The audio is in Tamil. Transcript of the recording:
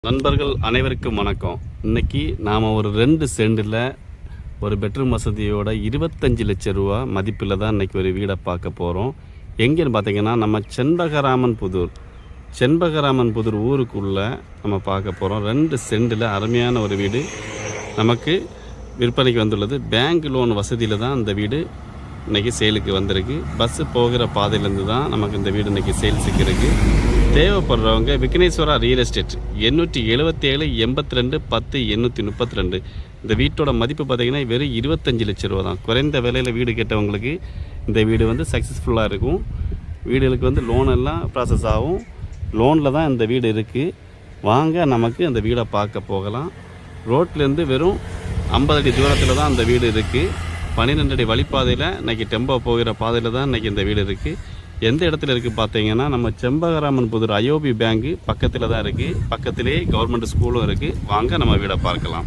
நண்பர்கள் அனைவருக்கும் வணக்கம். இன்னைக்கு நாம் ஒரு 2 சென்டில் ஒரு பெட்ரூம் வசதியோட 25 லட்சம் ரூபா மதிப்பில் தான் இன்றைக்கி ஒரு வீடை பார்க்க போகிறோம். எங்கேன்னு பார்த்தீங்கன்னா நம்ம செண்பகராமன் புதூர் ஊருக்குள்ளே நம்ம பார்க்க போகிறோம். 2 சென்டில் அருமையான ஒரு வீடு நமக்கு விற்பனைக்கு வந்துள்ளது. பேங்க் லோன் வசதியில் தான் இந்த வீடு இன்றைக்கி சேலுக்கு வந்திருக்கு. பஸ்ஸு போகிற பாதையிலேருந்து தான் நமக்கு இந்த வீடு இன்றைக்கி சேல்ஸுக்கு இருக்குது. தேவைப்படுறவங்க விக்னேஸ்வரா ரியல் எஸ்டேட் 877 82 10 832. இந்த வீட்டோட மதிப்பு பார்த்திங்கன்னா வெறும் 25 லட்சம் ரூபா தான். குறைந்த விலையில் வீடு கேட்டவங்களுக்கு இந்த வீடு வந்து சக்ஸஸ்ஃபுல்லாக இருக்கும். வீடுகளுக்கு வந்து லோன் எல்லாம் ப்ராசஸ் ஆகும். லோனில் தான் இந்த வீடு இருக்குது. வாங்க நமக்கு அந்த வீடை பார்க்க போகலாம். ரோட்லேருந்து வெறும் 50 அடி தூரத்தில் தான் அந்த வீடு இருக்குது. 12 அடி வழிப்பாதையில் இன்றைக்கி டெம்போ போகிற பாதையில் தான் இன்றைக்கி இந்த வீடு இருக்குது. எந்த இடத்துல இருக்குது பார்த்தீங்கன்னா நம்ம செண்பகராமன் புதூர் IOB பேங்க்கு பக்கத்தில் தான் இருக்குது. பக்கத்திலே கவர்மெண்ட் ஸ்கூலும் இருக்குது. வாங்க நம்ம வீடை பார்க்கலாம்.